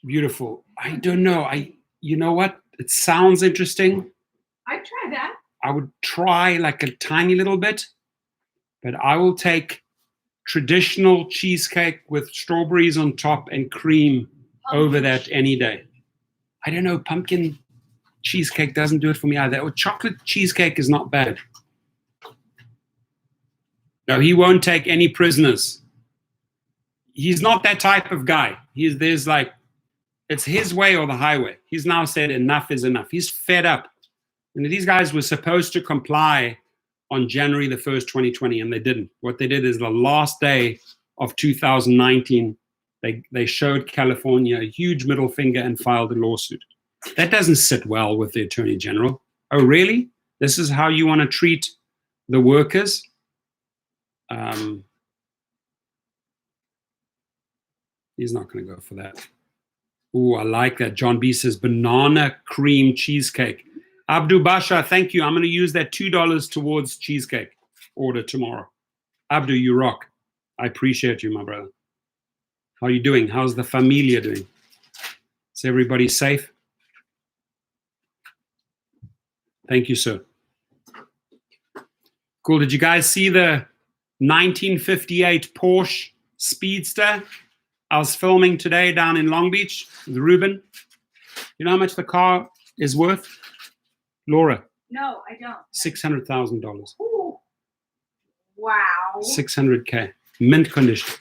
beautiful. I don't know. You know what? It sounds interesting. I'd try that. I would try like a tiny little bit, but I will take traditional cheesecake with strawberries on top and cream over that any day. I don't know. Pumpkin cheesecake doesn't do it for me either. Or chocolate cheesecake is not bad. No, he won't take any prisoners. He's not that type of guy. There's like, it's his way or the highway. He's now said enough is enough. He's fed up. And these guys were supposed to comply on January the 1st, 2020, and they didn't. What they did is the last day of 2019, they showed California a huge middle finger and filed a lawsuit. That doesn't sit well with the Attorney General. Oh, really? This is how you want to treat the workers? He's not going to go for that. Ooh, I like that. John B says banana cream cheesecake. Abdu Basha, thank you. I'm going to use that $2 towards cheesecake order tomorrow. Abdu, you rock. I appreciate you, my brother. How are you doing? How's the familia doing? Is everybody safe? Thank you, sir. Cool. Did you guys see the 1958 Porsche Speedster? I was filming today down in Long Beach with Ruben. You know how much the car is worth? Laura? No, I don't. $600,000. Wow. 600K. Mint condition.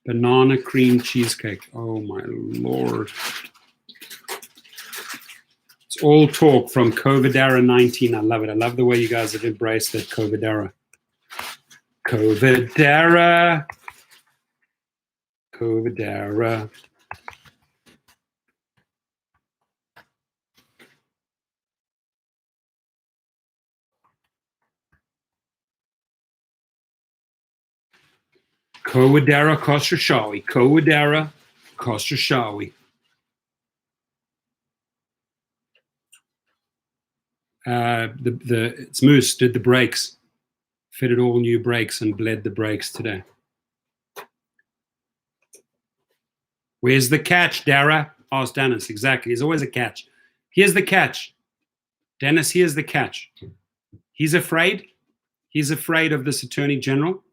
Banana cream cheesecake. Oh my Lord. It's all talk from COVID era 19. I love it. I love the way you guys have embraced that COVID era. COVID era. COVID era. Cowadera Kostrashawi. Cowadera Kostrashawi. It's Moose did the brakes, fitted all new brakes and bled the brakes today. Where's the catch, Dara? Asked Dennis. Exactly. There's always a catch. Here's the catch. Dennis, here's the catch. He's afraid. He's afraid of this Attorney General.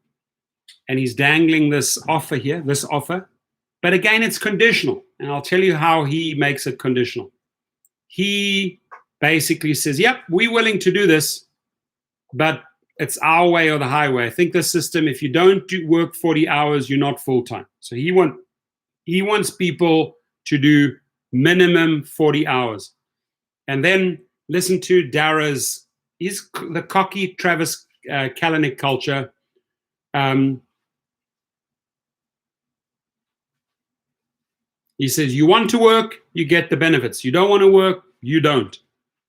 And he's dangling this offer here, this offer. But again, it's conditional. And I'll tell you how he makes it conditional. He basically says, yep, we're willing to do this, but it's our way or the highway. I think the system, if you don't work 40 hours, you're not full-time. So he wants people to do minimum 40 hours. And then listen to Dara's, he's the cocky Travis Kalanick culture. He says, you want to work, you get the benefits. You don't want to work, you don't.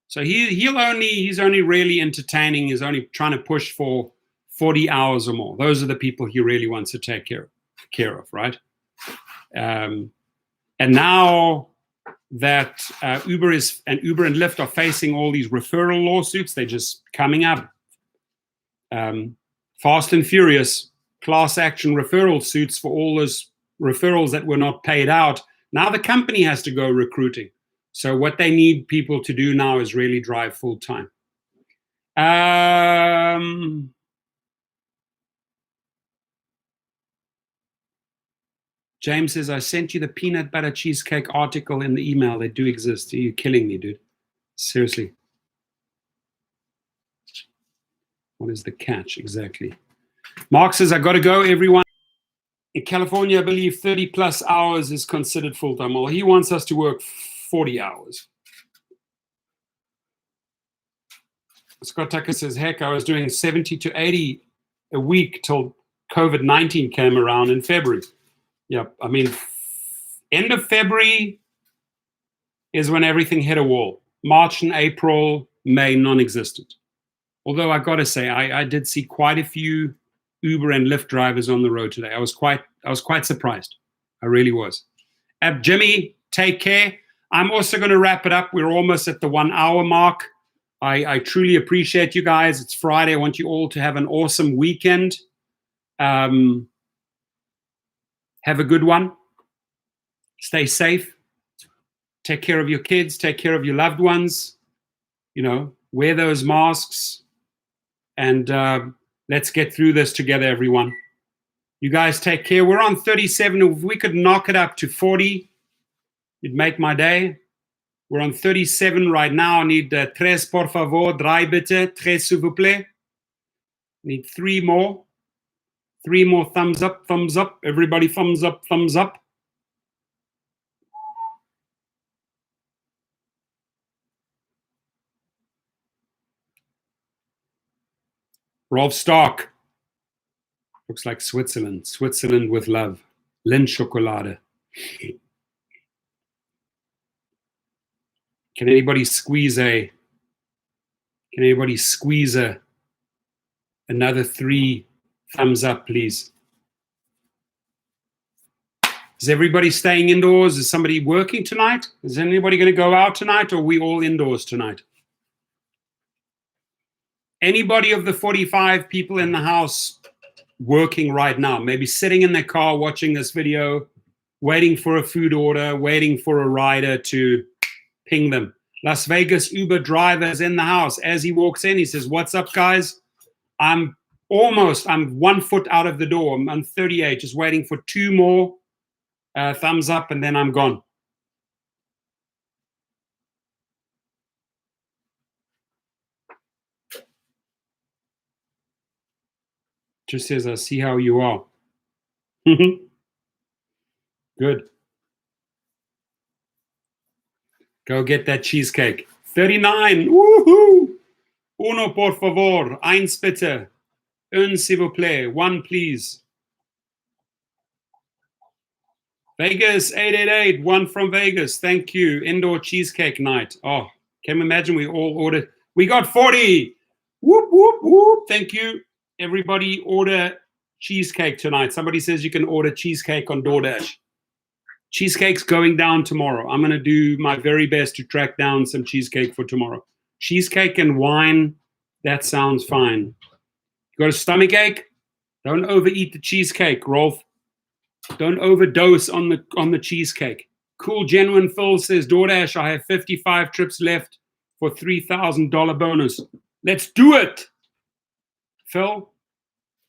So he's only really entertaining, he's only trying to push for 40 hours or more. Those are the people he really wants to take care of, right? And now that Uber and Lyft are facing all these referral lawsuits, they're just coming up. Fast and furious class action referral suits for all those referrals that were not paid out. Now the company has to go recruiting. So what they need people to do now is really drive full time. James says, I sent you the peanut butter cheesecake article in the email. They do exist. Are you killing me, dude? Seriously. What is the catch exactly? Mark says, I got to go, everyone. In California, I believe 30 plus hours is considered full-time. Well, he wants us to work 40 hours. Scott Tucker says, heck, I was doing 70 to 80 a week till COVID-19 came around in February. Yep, I mean, end of February is when everything hit a wall. March and April, May, non-existent. Although I got to say, I did see quite a few Uber and Lyft drivers on the road today. I was quite surprised. I really was. Jimmy, take care. I'm also going to wrap it up. We're almost at the 1 hour mark. I truly appreciate you guys. It's Friday. I want you all to have an awesome weekend. Have a good one. Stay safe. Take care of your kids. Take care of your loved ones. You know, wear those masks. And let's get through this together, everyone. You guys take care. We're on 37. If we could knock it up to 40, it'd make my day. We're on 37 right now. I need tres, por favor, drei bitte, tres, s'il vous plaît. Need 3 more. 3 more thumbs up, thumbs up. Everybody thumbs up, thumbs up. Rolf Stark. Looks like Switzerland. Switzerland with love. Lindschokolade. Can anybody squeeze another 3 thumbs up, please? Is everybody staying indoors? Is somebody working tonight? Is anybody going to go out tonight, or are we all indoors tonight? Anybody of the 45 people in the house working right now, maybe sitting in their car watching this video, waiting for a food order, waiting for a rider to ping them. Las Vegas Uber driver is in the house. As he walks in, he says, what's up, guys? I'm 1 foot out of the door. I'm 38, just waiting for 2 more thumbs up, and then I'm gone. Just says, I see how you are. Good. Go get that cheesecake. 39. Woohoo! Uno, por favor. Eins bitte. Un, s'il vous plaît. 1, please. Vegas 888. 1 from Vegas. Thank you. Indoor cheesecake night. Oh, can you imagine we all ordered? We got 40. Whoop, whoop, whoop. Thank you. Everybody order cheesecake tonight. Somebody says you can order cheesecake on DoorDash. Cheesecake's going down tomorrow. I'm going to do my very best to track down some cheesecake for tomorrow. Cheesecake and wine, that sounds fine. You got a stomach ache? Don't overeat the cheesecake, Rolf. Don't overdose on the cheesecake. Cool, genuine Phil says, DoorDash, I have 55 trips left for $3,000 bonus. Let's do it. Phil,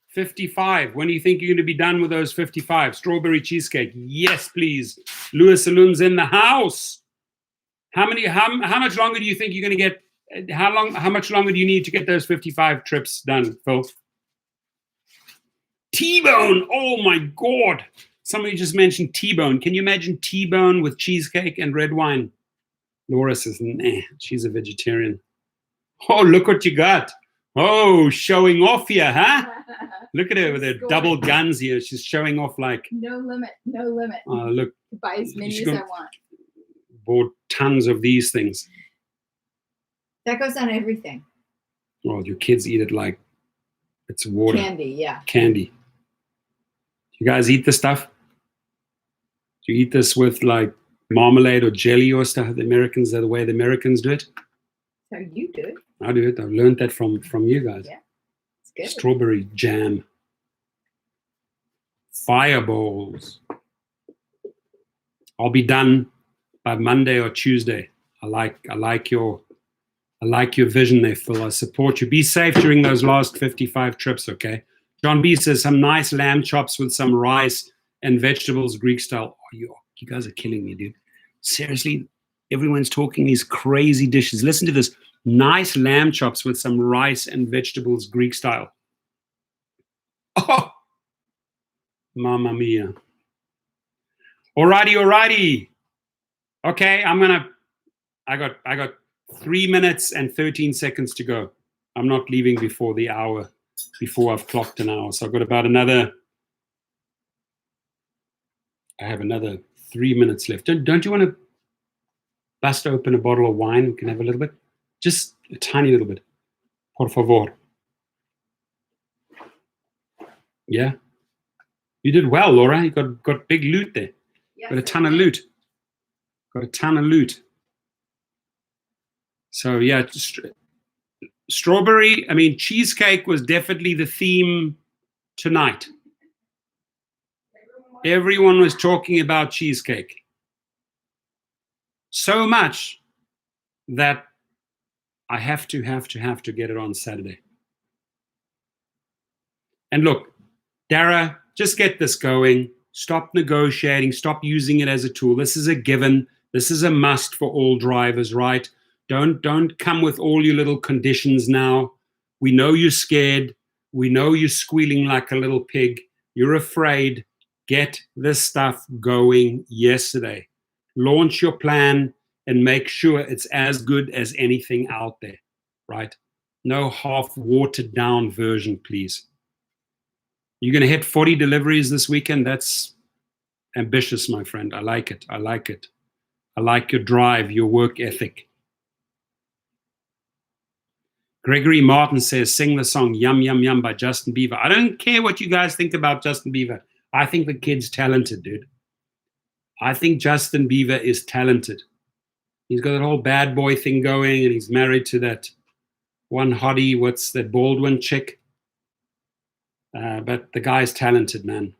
55. When do you think you're going to be done with those 55? Strawberry cheesecake. Yes, please. Louis Saloon's in the house. How much longer do you think you're going to get? How much longer do you need to get those 55 trips done, Phil? T-bone. Oh my God. Somebody just mentioned T-bone. Can you imagine T-bone with cheesecake and red wine? Laura says, nah, she's a vegetarian. Oh, look what you got. Oh, showing off here, huh? Look at her with her double guns here. She's showing off like... No limit, no limit. Oh, look. Buy as many as I want. Bought tons of these things. That goes on everything. Well, your kids eat it like it's water. Candy, yeah. Candy. You guys eat this stuff? Do you eat this with like marmalade or jelly or stuff? The way the Americans do it? So you do it. I do it. I've learned that from you guys. Yeah, it's good. Strawberry jam. Fireballs. I'll be done by Monday or Tuesday. I like your vision there, Phil. I support you. Be safe during those last 55 trips, okay? John B says some nice lamb chops with some rice and vegetables, Greek style. Oh, you guys are killing me, dude. Seriously, everyone's talking these crazy dishes. Listen to this. Nice lamb chops with some rice and vegetables, Greek style. Oh, mamma mia. Alrighty. Okay, I got 3 minutes and 13 seconds to go. I'm not leaving before the hour, before I've clocked an hour. So I've got about I have another 3 minutes left. Don't you want to bust open a bottle of wine? We can have a little bit. Just a tiny little bit. Por favor. Yeah? You did well, Laura. You got big loot there. Yes, Got a ton of loot. So yeah, strawberry, cheesecake was definitely the theme tonight. Everyone was talking about cheesecake. So much that I have to get it on Saturday. And look, Dara, just get this going. Stop negotiating. Stop using it as a tool. This is a given. This is a must for all drivers, right? Don't come with all your little conditions now. We know you're scared. We know you're squealing like a little pig. You're afraid. Get this stuff going yesterday. Launch your plan and make sure it's as good as anything out there, right? No half watered down version, please. You're going to hit 40 deliveries this weekend. That's ambitious, my friend. I like it. I like your drive, your work ethic. Gregory Martin says, sing the song Yum Yum Yum by Justin Bieber. I don't care what you guys think about Justin Bieber. I think the kid's talented, dude. I think Justin Bieber is talented. He's got that whole bad boy thing going, and he's married to that one hottie, what's that Baldwin chick? But the guy's talented, man.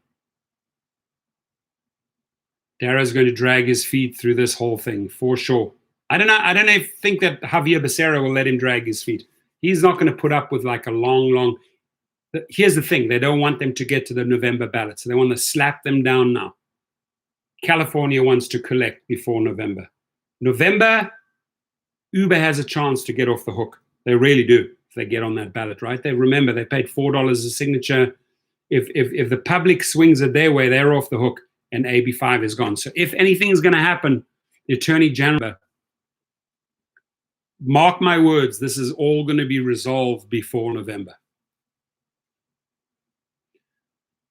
Dara's going to drag his feet through this whole thing, for sure. I don't think that Javier Becerra will let him drag his feet. He's not going to put up with like a long... Here's the thing. They don't want them to get to the November ballot, so they want to slap them down now. California wants to collect before November. November, Uber has a chance to get off the hook. They really do if they get on that ballot, right? They paid $4 a signature. If the public swings it their way, they're off the hook and AB5 is gone. So if anything is going to happen, the Attorney General, mark my words, this is all going to be resolved before November.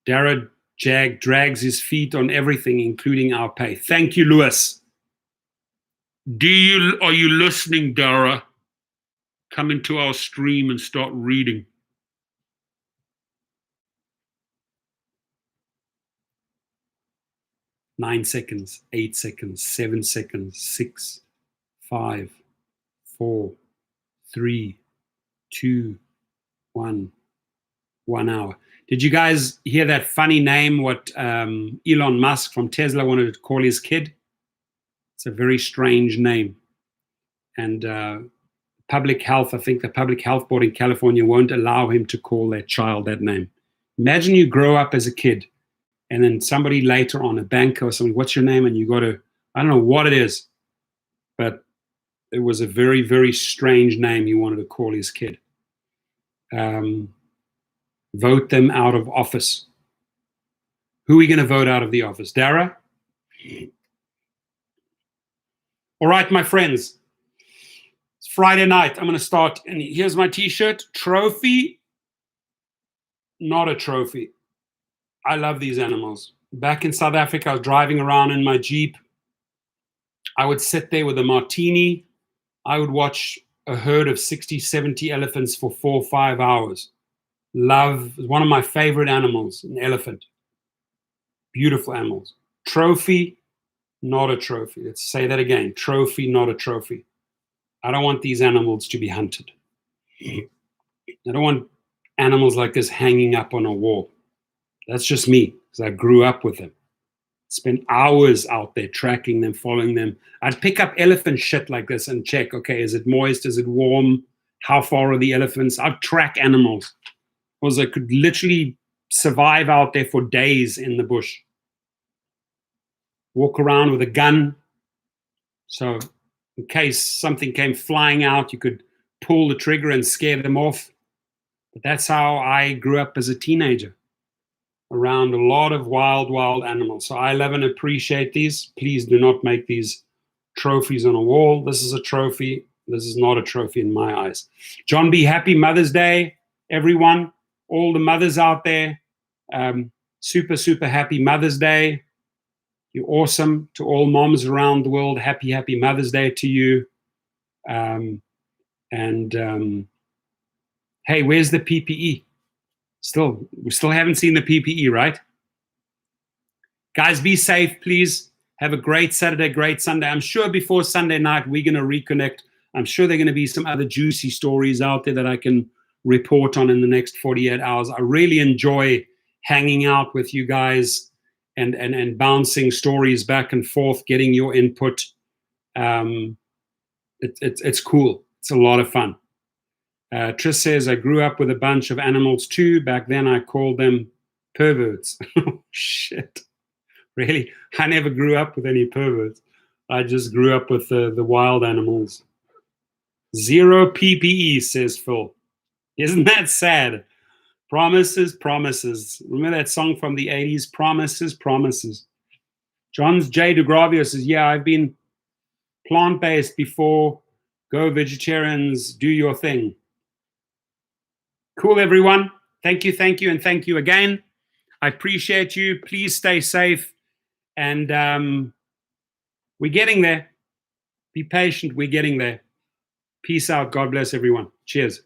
Dara Jag drags his feet on everything, including our pay. Thank you, Louis. Are you listening, Dara? Come into our stream and start reading. Nine seconds, 8 seconds, 7 seconds, 6, 5, 4, 3, 2, 1. 1 hour. Did you guys hear that funny name, what Elon Musk from Tesla wanted to call his kid? It's a very strange name. And public health, I think the public health board in California won't allow him to call their child that name. Imagine you grow up as a kid and then somebody later on, a banker or something, what's your name? And you got to, I don't know what it is, but it was a very, very strange name he wanted to call his kid. Vote them out of office. Who are we going to vote out of the office? Dara? All right, my friends. It's Friday night. I'm going to start. And here's my t-shirt. Trophy, not a trophy. I love these animals. Back in South Africa, I was driving around in my Jeep. I would sit there with a martini. I would watch a herd of 60, 70 elephants for 4 or 5 hours. Love, one of my favorite animals, an elephant. Beautiful animals. Trophy, not a trophy. Let's say that again. Trophy, not a trophy. I don't want these animals to be hunted. I don't want animals like this hanging up on a wall. That's just me, because I grew up with them. Spent hours out there tracking them, following them. I'd pick up elephant shit like this and check, okay, is it moist? Is it warm? How far are the elephants? I'd track animals. Because I could literally survive out there for days in the bush. Walk around with a gun. So in case something came flying out, you could pull the trigger and scare them off. But that's how I grew up as a teenager. Around a lot of wild animals. So I love and appreciate these. Please do not make these trophies on a wall. This is a trophy. This is not a trophy in my eyes. John B. Happy Mother's Day, everyone. All the mothers out there. Super, super happy Mother's Day. You're awesome. To all moms around the world, happy, happy Mother's Day to you. Hey, where's the PPE? We still haven't seen the PPE, right? Guys, be safe, please. Have a great Saturday, great Sunday. I'm sure before Sunday night, we're going to reconnect. I'm sure there are going to be some other juicy stories out there that I can report on in the next 48 hours. I really enjoy hanging out with you guys and bouncing stories back and forth, getting your input. It's cool. It's a lot of fun. Tris says, I grew up with a bunch of animals too. Back then I called them perverts. Oh, shit. Really? I never grew up with any perverts. I just grew up with the wild animals. 0 PPE, says Phil. Isn't that sad? Promises, promises. Remember that song from the 80s? Promises, promises. John's J. DeGravio says, yeah, I've been plant-based before. Go vegetarians, do your thing. Cool, everyone. Thank you, and thank you again. I appreciate you. Please stay safe. And we're getting there. Be patient. We're getting there. Peace out. God bless everyone. Cheers.